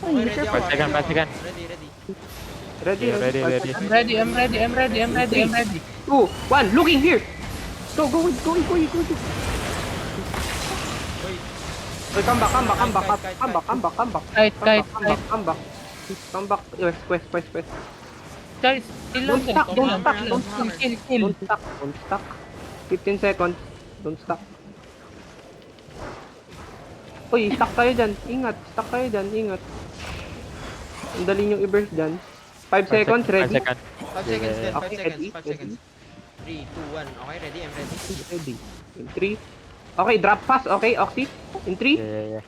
Ay, Okay, be ready careful. ako. 5 second, 5 second. Ready. Ready. I'm ready, I'm ready, I'm ready, I'm ready, I'm ready. 2, 1, looking here. Go in. Uy, Wait, come back. Kite. Come back. West. Guys, kill lang Don't siya. stuck, don't stuck, don't Kill. Don't stuck. 15 seconds. Don't stuck. Uy, stuck kayo dyan. Ingat. Ang dali nyo i-burst dyan. 5 seconds, 5 ready? second. 5 seconds then. 5 Okay, seconds. ready, 5 seconds. 3, 2, 1. Okay, ready. I'm ready. Ready. In 3. Okay, drop fast. Okay, Oxy. In 3, Yeah.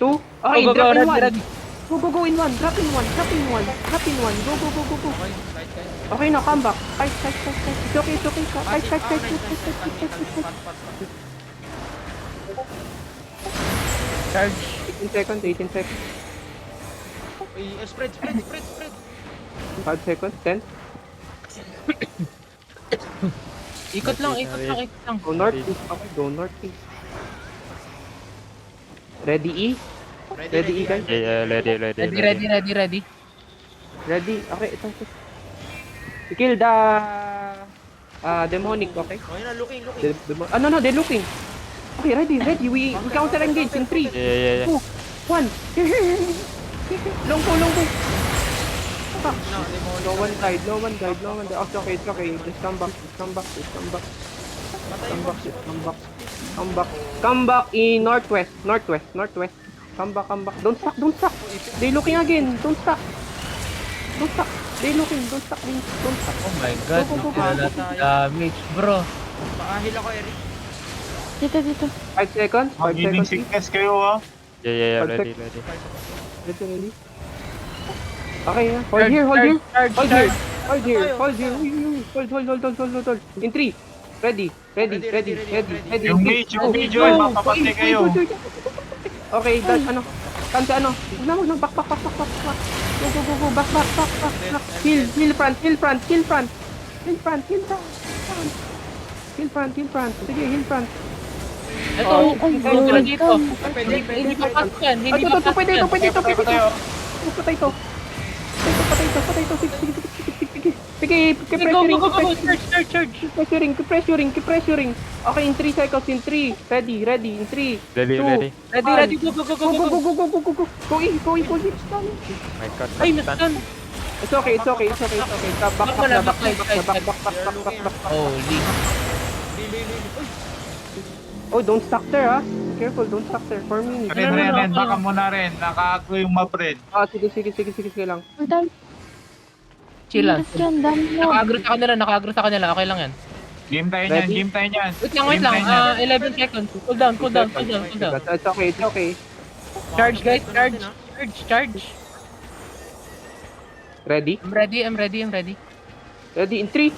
2. Okay, Go, drop in 1. ready. Go in 1. Drop in 1. Go. Okay, kite. Okay, now come back. Fight. It's okay. Fight. Charge. 18 seconds. Uy, spread. 5 seconds, 10. Ikot lang. Go northeast. Okay, go northeast. Ready, E? Ready, E, guys? Yeah, ready. Ready. Ready? Okay, ito. You kill the demonic, okay? Okay na, looking. No, they're looking. Okay, ready. We counter engage in 3, Yeah. 2, 1. Long go. Fuck. No, demonic. No one died. Oh, it's okay. Just come back. Come back in northwest. Come back. Don't stuck. They looking again. Don't stuck. They looking. Don't stuck. Oh my god, Go. damage, bro. Pakahil ako, Eric. Dito. 5 seconds. 5 Magiging seconds. sickness kayo ah. Yeah, Perfect. ready. Ready. Okay, yeah. Hold here. Hold here. Hold. In 3. Ready. Yung mage, mapapatay kayo. Okay, that's Kanta Huwag na, back. Go. Back. Heal front. Sige, heal front. Ito, sila dito. Hindi pa pass yan. Pwede ito. Patay ito. Sige, keep pressuring. Okay, in 3 seconds, in 3. Ready, in 3. Ready. Ready, go. Go in. My god. Ay, nasaan? It's okay. Back. Holy. Oh, don't stuck there, ha. Careful, don't stuck there. 4 minutes. Ren, baka mo na rin. Nakaagro yung mapred. Sige lang. Chill lang. Naka-agro sa kanila. Okay lang yan. Game tayo Ready? niyan. Wait lang. 11 seconds. Cool down. It's okay. Charge, guys. Charge. Ready? I'm ready. Ready in 3,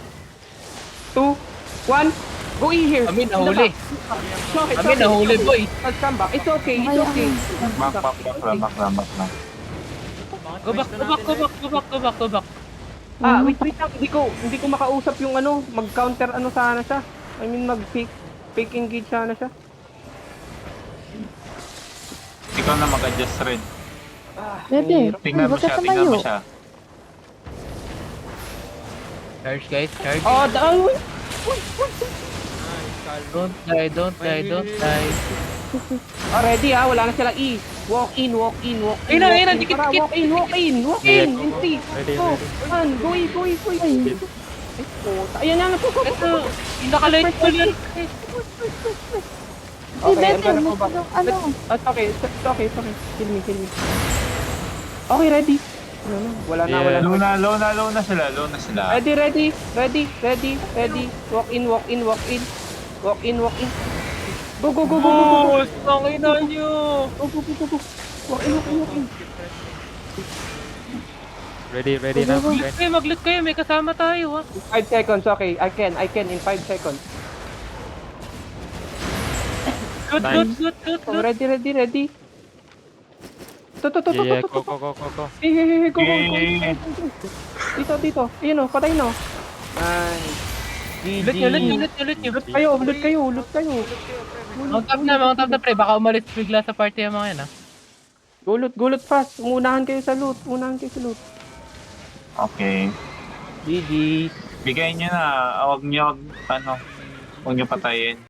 2, 1. Go in here. Kami nahuli. Kami nahuli, boy. Let's come back. It's okay. Back lang. Go back. Wait lang. Hindi ko makausap yung mag-counter sana siya. I mean, fake engage sana siya. Ikaw na mag-adjust rin. Bebe, Tingnan mo siya. Charge, guys. Charge. Oh, Nice, calm. Don't die. ready, ha. Wala na silang E. Walk in. Ayun, dikit. Walk in. In 3, Ready. 2, 1. Go in. Ay, puta. Ayan na. Ito, pinaka-light ko yan. Okay, Bebe, I'm gonna go back. It's okay. Kill me. Okay, ready. Wala na. Low na sila. Ready. Walk in. Go. Tangin na nyo. Go. Walk in. Ready na. Mag-loot kayo. May kasama tayo, ha. 5 seconds, okay. I can in 5 seconds. Loot. Oh, ready. To. Yeah, go. Hey, go. Yeah. Dito. Ayun, patay no. Nice. Loot nyo. Loot kayo. Mount up na, pre. Baka umalis bigla sa party yung mga yan, ha. Gulot fast. Unahan kayo sa loot. Okay. GG's. Bigay nyo na. Huwag nyo, huwag nyo patayin.